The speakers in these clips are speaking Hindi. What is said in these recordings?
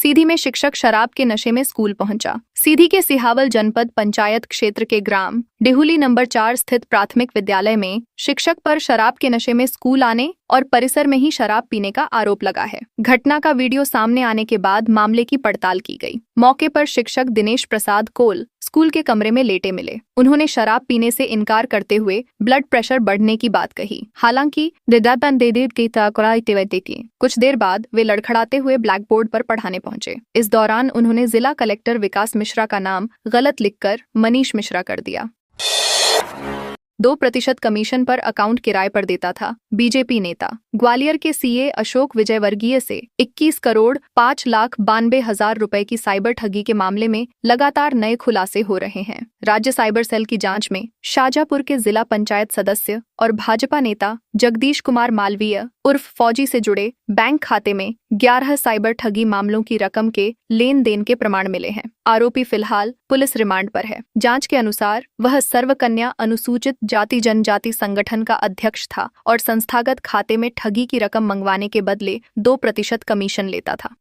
सीधी में शिक्षक शराब के नशे में स्कूल पहुंचा। सीधी के सिहावल जनपद पंचायत क्षेत्र के ग्राम डेहुली नंबर 4 स्थित प्राथमिक विद्यालय में शिक्षक पर शराब के नशे में स्कूल आने और परिसर में ही शराब पीने का आरोप लगा है। घटना का वीडियो सामने आने के बाद मामले की पड़ताल की गई। मौके पर शिक्षक दिनेश प्रसाद कोल स्कूल के कमरे में लेटे मिले। उन्होंने शराब पीने से इनकार करते हुए ब्लड प्रेशर बढ़ने की बात कही। हालांकि कुछ देर बाद वे लड़खड़ाते हुए ब्लैक बोर्ड पर पढ़ाने पहुंचे। इस दौरान उन्होंने जिला कलेक्टर विकास मिश्रा का नाम गलत लिखकर मनीष मिश्रा कर दिया। 2% कमीशन पर अकाउंट किराए पर देता था बीजेपी नेता। ग्वालियर के सीए अशोक विजयवर्गीय से 21 करोड़ 5,92,000 रुपए की साइबर ठगी के मामले में लगातार नए खुलासे हो रहे हैं। राज्य साइबर सेल की जांच में शाजापुर के जिला पंचायत सदस्य और भाजपा नेता जगदीश कुमार मालवीय उर्फ फौजी से जुड़े बैंक खाते में 11 साइबर ठगी मामलों की रकम के लेन देन के प्रमाण मिले हैं। आरोपी फिलहाल पुलिस रिमांड पर है। जांच के अनुसार वह सर्वकन्या अनुसूचित जाति जनजाति संगठन का अध्यक्ष था और संस्थागत खाते में ठगी की रकम मंगवाने के बदले 2% कमीशन लेता था।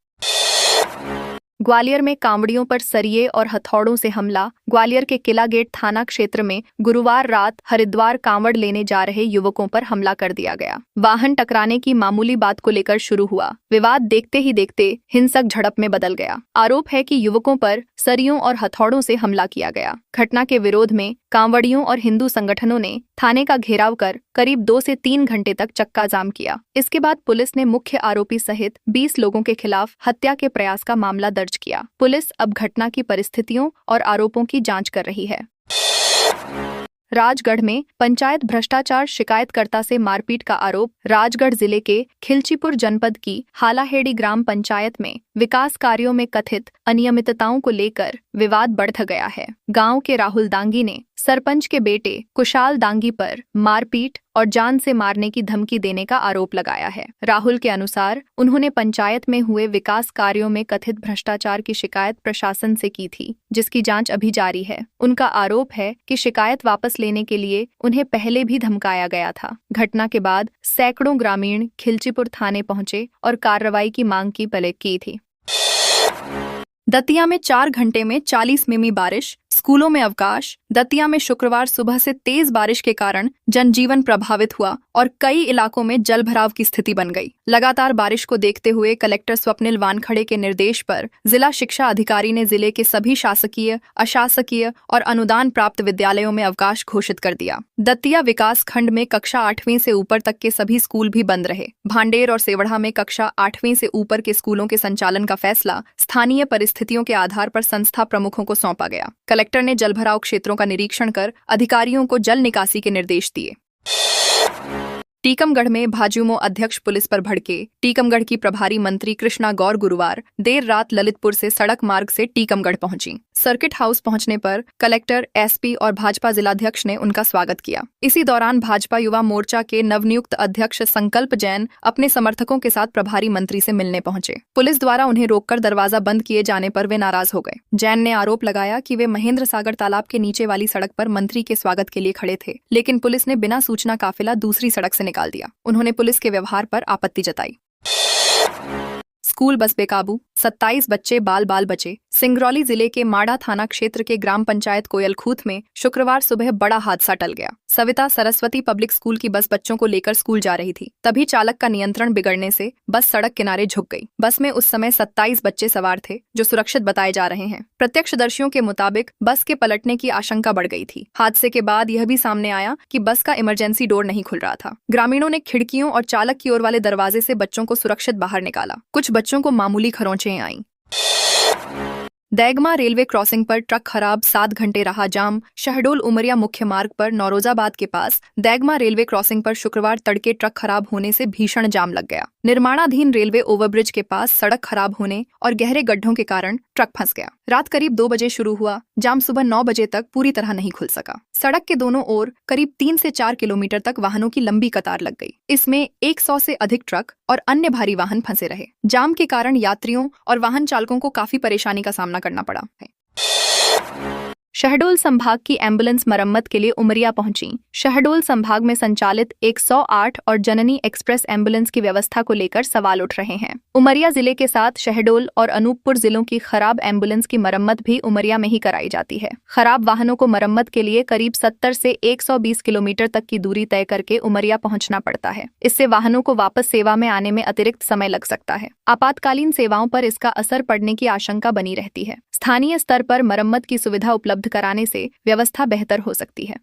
ग्वालियर में कांवड़ियों पर सरिये और हथौड़ों से हमला। ग्वालियर के किला गेट थाना क्षेत्र में गुरुवार रात हरिद्वार कांवड़ लेने जा रहे युवकों पर हमला कर दिया गया। वाहन टकराने की मामूली बात को लेकर शुरू हुआ विवाद देखते ही देखते हिंसक झड़प में बदल गया। आरोप है कि युवकों पर सरियों और हथौड़ों से हमला किया गया। घटना के विरोध में कांवड़ियों और हिंदू संगठनों ने थाने का घेराव कर करीब 2 से 3 घंटे तक चक्का जाम किया। इसके बाद पुलिस ने मुख्य आरोपी सहित 20 लोगों के खिलाफ हत्या के प्रयास का मामला दर्ज किया। पुलिस अब घटना की परिस्थितियों और आरोपों की जांच कर रही है। राजगढ़ में पंचायत भ्रष्टाचार शिकायतकर्ता से मारपीट का आरोप। राजगढ़ जिले के खिलचीपुर जनपद की हालाहेड़ी ग्राम पंचायत में विकास कार्यों में कथित अनियमितताओं को लेकर विवाद बढ़ गया है। गांव के राहुल दांगी ने सरपंच के बेटे कुशाल दांगी पर मारपीट और जान से मारने की धमकी देने का आरोप लगाया है। राहुल के अनुसार उन्होंने पंचायत में हुए विकास कार्यों में कथित भ्रष्टाचार की शिकायत प्रशासन से की थी, जिसकी जांच अभी जारी है। उनका आरोप है कि शिकायत वापस लेने के लिए उन्हें पहले भी धमकाया गया था। घटना के बाद सैकड़ों ग्रामीण खिलचीपुर थाने पहुंचे और कार्रवाई की मांग की थी। दतिया में 4 घंटे में 40 मिमी बारिश, स्कूलों में अवकाश। दतिया में शुक्रवार सुबह से तेज बारिश के कारण जनजीवन प्रभावित हुआ और कई इलाकों में जलभराव की स्थिति बन गई। लगातार बारिश को देखते हुए कलेक्टर स्वप्निल वानखड़े के निर्देश पर जिला शिक्षा अधिकारी ने जिले के सभी शासकीय, अशासकीय और अनुदान प्राप्त विद्यालयों में अवकाश घोषित कर दिया। दतिया विकास खंड में कक्षा 8वीं से ऊपर तक के सभी स्कूल भी बंद रहे। भांडेर और सेवढ़ा में कक्षा 8वीं से ऊपर के स्कूलों के संचालन का फैसला स्थानीय परिस्थितियों के आधार पर संस्था प्रमुखों को सौंपा गया। कलेक्टर ने जलभराव क्षेत्रों का निरीक्षण कर अधिकारियों को जल निकासी के निर्देश दिए। टीकमगढ़ में भाजयुमो अध्यक्ष पुलिस पर भड़के। टीकमगढ़ की प्रभारी मंत्री कृष्णा गौर गुरुवार देर रात ललितपुर से सड़क मार्ग से टीकमगढ़ पहुंची। सर्किट हाउस पहुंचने पर कलेक्टर, एसपी और भाजपा जिलाध्यक्ष ने उनका स्वागत किया। इसी दौरान भाजपा युवा मोर्चा के नवनियुक्त अध्यक्ष संकल्प जैन अपने समर्थकों के साथ प्रभारी मंत्री से मिलने पहुंचे। पुलिस द्वारा उन्हें रोककर दरवाजा बंद किए जाने पर वे नाराज हो गए। जैन ने आरोप लगाया कि वे महेंद्र सागर तालाब के नीचे वाली सड़क पर मंत्री के स्वागत के लिए खड़े थे, लेकिन पुलिस ने बिना सूचना काफिला दूसरी सड़क से निकाल दिया। उन्होंने पुलिस के व्यवहार पर आपत्ति जताई। स्कूल बस बेकाबू, 27 बच्चे बाल बचे। सिंगरौली जिले के माड़ा थाना क्षेत्र के ग्राम पंचायत कोयलखूत में शुक्रवार सुबह बड़ा हादसा टल गया। सविता सरस्वती पब्लिक स्कूल की बस बच्चों को लेकर स्कूल जा रही थी। तभी चालक का नियंत्रण बिगड़ने से बस सड़क किनारे झुक गई। बस में उस समय 27 बच्चे सवार थे, जो सुरक्षित बताए जा रहे हैं। प्रत्यक्षदर्शियों के मुताबिक बस के पलटने की आशंका बढ़ गई थी। हादसे के बाद यह भी सामने आया कि बस का इमरजेंसी डोर नहीं खुल रहा था। ग्रामीणों ने खिड़कियों और चालक की ओर वाले दरवाजे से बच्चों को सुरक्षित बाहर निकाला। कुछ बच्चों को मामूली खरोंचें आईं। दैगमा रेलवे क्रॉसिंग पर ट्रक खराब, 7 घंटे रहा जाम। शहडोल उमरिया मुख्य मार्ग पर नौरोजाबाद के पास दैगमा रेलवे क्रॉसिंग पर शुक्रवार तड़के ट्रक खराब होने से भीषण जाम लग गया। निर्माणाधीन रेलवे ओवरब्रिज के पास सड़क खराब होने और गहरे गड्ढों के कारण ट्रक फंस गया। रात करीब 2 बजे शुरू हुआ जाम सुबह 9 बजे तक पूरी तरह नहीं खुल सका। सड़क के दोनों ओर करीब 3 से 4 किलोमीटर तक वाहनों की लंबी कतार लग गई। इसमें 100 से अधिक ट्रक और अन्य भारी वाहन फंसे रहे। जाम के कारण यात्रियों और वाहन चालकों को काफी परेशानी का सामना करना पड़ा है। शहडोल संभाग की एम्बुलेंस मरम्मत के लिए उमरिया पहुंची। शहडोल संभाग में संचालित 108 और जननी एक्सप्रेस एम्बुलेंस की व्यवस्था को लेकर सवाल उठ रहे हैं। उमरिया जिले के साथ शहडोल और अनूपपुर जिलों की खराब एम्बुलेंस की मरम्मत भी उमरिया में ही कराई जाती है। खराब वाहनों को मरम्मत के लिए करीब 70 से 120 किलोमीटर तक की दूरी तय करके उमरिया पहुंचना पड़ता है। इससे वाहनों को वापस सेवा में आने में अतिरिक्त समय लग सकता है। आपातकालीन सेवाओं पर इसका असर पड़ने की आशंका बनी रहती है। स्थानीय स्तर पर मरम्मत की सुविधा उपलब्ध कराने से व्यवस्था बेहतर हो सकती है।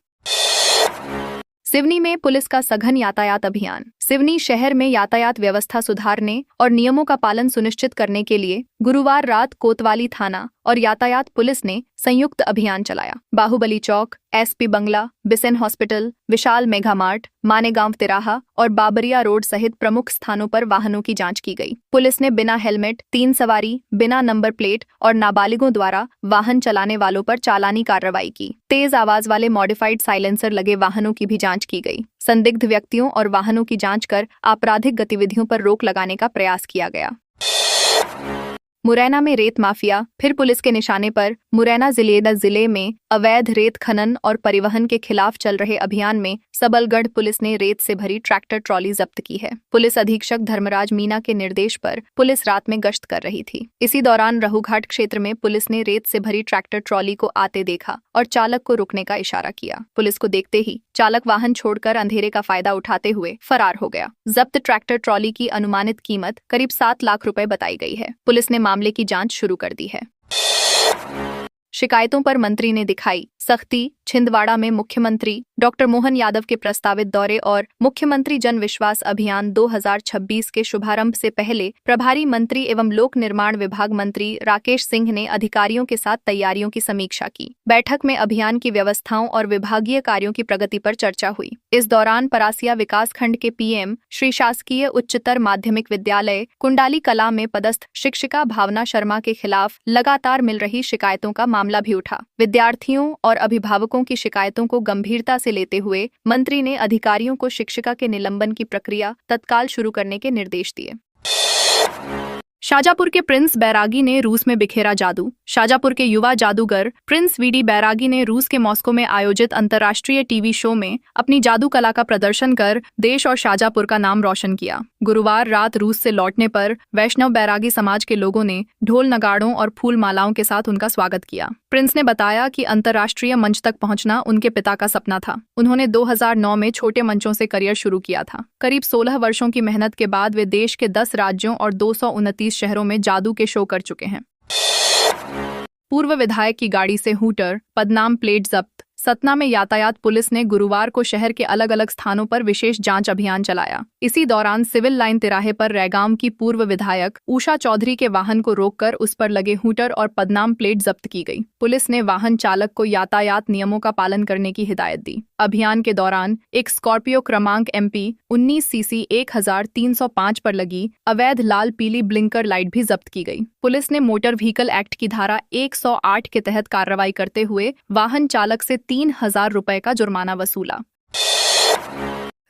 सिवनी में पुलिस का सघन यातायात अभियान। सिवनी शहर में यातायात व्यवस्था सुधारने और नियमों का पालन सुनिश्चित करने के लिए गुरुवार रात कोतवाली थाना और यातायात पुलिस ने संयुक्त अभियान चलाया। बाहुबली चौक, एसपी बंगला, बिसेन हॉस्पिटल, विशाल मेगा मार्ट, मानेगांव तिराहा और बाबरिया रोड सहित प्रमुख स्थानों पर वाहनों की जांच की गई। पुलिस ने बिना हेलमेट, 3 सवारी, बिना नंबर प्लेट और नाबालिगों द्वारा वाहन चलाने वालों पर चालानी कार्रवाई की। तेज आवाज वाले मॉडिफाइड साइलेंसर लगे वाहनों की भी जांच की गई। संदिग्ध व्यक्तियों और वाहनों की जांच कर आपराधिक गतिविधियों पर रोक लगाने का प्रयास किया गया। मुरैना में रेत माफिया फिर पुलिस के निशाने पर। मुरैना जिले में अवैध रेत खनन और परिवहन के खिलाफ चल रहे अभियान में सबलगढ़ पुलिस ने रेत से भरी ट्रैक्टर ट्रॉली जब्त की है। पुलिस अधीक्षक धर्मराज मीना के निर्देश पर पुलिस रात में गश्त कर रही थी। इसी दौरान रहूघाट क्षेत्र में पुलिस ने रेत से भरी ट्रैक्टर ट्रॉली को आते देखा और चालक को रुकने का इशारा किया। पुलिस को देखते ही चालक वाहन छोड़कर अंधेरे का फायदा उठाते हुए फरार हो गया। जब्त ट्रैक्टर ट्रॉली की अनुमानित कीमत करीब 7 लाख रुपए बताई गई है। पुलिस ने मामले की जांच शुरू कर दी है। शिकायतों पर मंत्री ने दिखाई सख्ती। छिंदवाड़ा में मुख्यमंत्री डॉक्टर मोहन यादव के प्रस्तावित दौरे और मुख्यमंत्री जन विश्वास अभियान 2026 के शुभारंभ से पहले प्रभारी मंत्री एवं लोक निर्माण विभाग मंत्री राकेश सिंह ने अधिकारियों के साथ तैयारियों की समीक्षा की। बैठक में अभियान की व्यवस्थाओं और विभागीय कार्यों की प्रगति पर चर्चा हुई। इस दौरान परासिया विकासखंड के पीएम श्री शासकीय उच्चतर माध्यमिक विद्यालय कुंडाली कला में पदस्थ शिक्षिका भावना शर्मा के खिलाफ लगातार मिल रही शिकायतों का मामला भी उठा। विद्यार्थियों और अभिभावकों की शिकायतों को गंभीरता से लेते हुए मंत्री ने अधिकारियों को शिक्षिका के निलंबन की प्रक्रिया तत्काल शुरू करने के निर्देश दिए। शाजापुर के प्रिंस बैरागी ने रूस में बिखेरा जादू। शाजापुर के युवा जादूगर प्रिंस वीडी बैरागी ने रूस के मॉस्को में आयोजित अंतर्राष्ट्रीय टीवी शो में अपनी जादू कला का प्रदर्शन कर देश और शाजापुर का नाम रोशन किया। गुरुवार रात रूस से लौटने पर वैष्णव बैरागी समाज के लोगों ने ढोल नगाड़ों और फूल मालाओं के साथ उनका स्वागत किया। प्रिंस ने बताया कि अंतर्राष्ट्रीय मंच तक पहुंचना उनके पिता का सपना था। उन्होंने 2009 में छोटे मंचों से करियर शुरू किया था। करीब 16 वर्षों की मेहनत के बाद वे देश के 10 राज्यों और 229 शहरों में जादू के शो कर चुके हैं। पूर्व विधायक की गाड़ी से हूटर, पदनाम प्लेट जब्त। सतना में यातायात पुलिस ने गुरुवार को शहर के अलग अलग स्थानों पर विशेष जांच अभियान चलाया। इसी दौरान सिविल लाइन तिराहे पर रैगाम की पूर्व विधायक उषा चौधरी के वाहन को रोककर उस पर लगे हूटर और पदनाम प्लेट जब्त की गई। पुलिस ने वाहन चालक को यातायात नियमों का पालन करने की हिदायत दी। अभियान के दौरान एक स्कॉर्पियो क्रमांक MP 19CC 1305 पर लगी अवैध लाल पीली ब्लिंकर लाइट भी जब्त की गई। पुलिस ने मोटर व्हीकल एक्ट की धारा 108 के तहत कार्रवाई करते हुए वाहन चालक से 3000 रुपए का जुर्माना वसूला।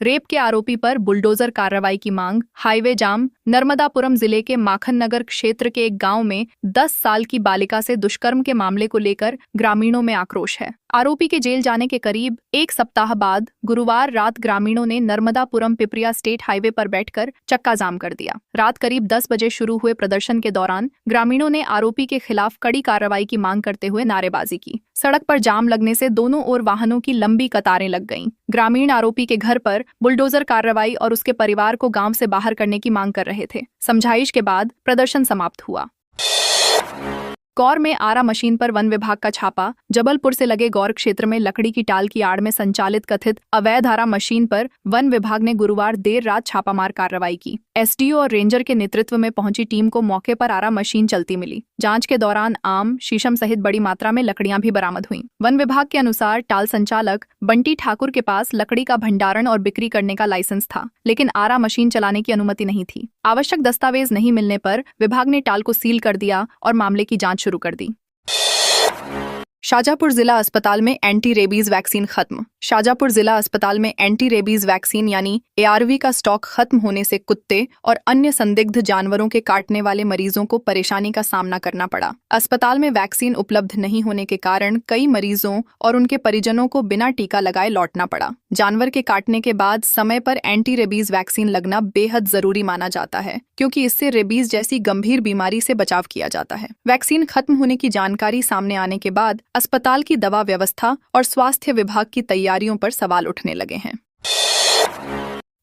रेप के आरोपी पर बुलडोजर कार्रवाई की मांग। हाईवे जाम। नर्मदापुरम जिले के माखन नगर क्षेत्र के एक गांव में 10 साल की बालिका से दुष्कर्म के मामले को लेकर ग्रामीणों में आक्रोश है। आरोपी के जेल जाने के करीब 1 सप्ताह बाद गुरुवार रात ग्रामीणों ने नर्मदापुरम पिपरिया स्टेट हाईवे पर बैठकर चक्का जाम कर दिया। रात करीब 10 बजे शुरू हुए प्रदर्शन के दौरान ग्रामीणों ने आरोपी के खिलाफ कड़ी कार्रवाई की मांग करते हुए नारेबाजी की। सड़क पर जाम लगने से दोनों ओर वाहनों की लंबी कतारें लग गईं। ग्रामीण आरोपी के घर पर बुलडोजर कार्रवाई और उसके परिवार को गांव से बाहर करने की मांग कर रहे थे। समझाइश के बाद प्रदर्शन समाप्त हुआ। गौर में आरा मशीन पर वन विभाग का छापा। जबलपुर से लगे गौर क्षेत्र में लकड़ी की टाल की आड़ में संचालित कथित अवैध आरा मशीन पर वन विभाग ने गुरुवार देर रात छापामार कार्रवाई की। SDO और रेंजर के नेतृत्व में पहुंची टीम को मौके पर आरा मशीन चलती मिली। जांच के दौरान आम, शीशम सहित बड़ी मात्रा में लकड़ियां भी बरामद हुईं। वन विभाग के अनुसार टाल संचालक बंटी ठाकुर के पास लकड़ी का भंडारण और बिक्री करने का लाइसेंस था, लेकिन आरा मशीन चलाने की अनुमति नहीं थी। आवश्यक दस्तावेज नहीं मिलने पर विभाग ने टाल को सील कर दिया और मामले की जांच शुरू कर दी। शाजापुर जिला अस्पताल में एंटी रेबीज वैक्सीन खत्म। शाजापुर जिला अस्पताल में एंटी रेबीज वैक्सीन यानी ARV का स्टॉक खत्म होने से कुत्ते और अन्य संदिग्ध जानवरों के काटने वाले मरीजों को परेशानी का सामना करना पड़ा। अस्पताल में वैक्सीन उपलब्ध नहीं होने के कारण कई मरीजों और उनके परिजनों को बिना टीका लगाए लौटना पड़ा। जानवर के काटने के बाद समय पर एंटी रेबीज वैक्सीन लगना बेहद जरूरी माना जाता है, क्योंकि इससे रेबीज जैसी गंभीर बीमारी से बचाव किया जाता है। वैक्सीन खत्म होने की जानकारी सामने आने के बाद अस्पताल की दवा व्यवस्था और स्वास्थ्य विभाग की तैयारियों पर सवाल उठने लगे हैं।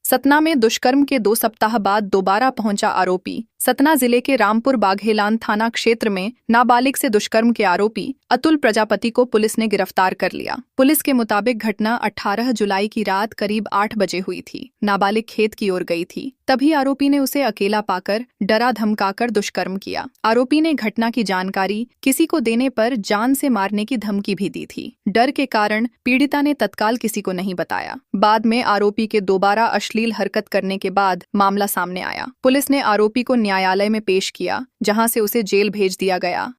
सतना में दुष्कर्म के 2 सप्ताह बाद दोबारा पहुंचा आरोपी। सतना जिले के रामपुर बाघेलान थाना क्षेत्र में नाबालिग से दुष्कर्म के आरोपी अतुल प्रजापति को पुलिस ने गिरफ्तार कर लिया। पुलिस के मुताबिक घटना 18 जुलाई की रात करीब 8 बजे हुई थी। नाबालिग खेत की ओर गई थी, तभी आरोपी ने उसे अकेला पाकर डरा धमकाकर दुष्कर्म किया। आरोपी ने घटना की जानकारी किसी को देने पर जान से मारने की धमकी भी दी थी। डर के कारण पीड़िता ने तत्काल किसी को नहीं बताया। बाद में आरोपी के दोबारा अश्लील हरकत करने के बाद मामला सामने आया। पुलिस ने आरोपी को न्यायालय में पेश किया, जहां से उसे जेल भेज दिया गया।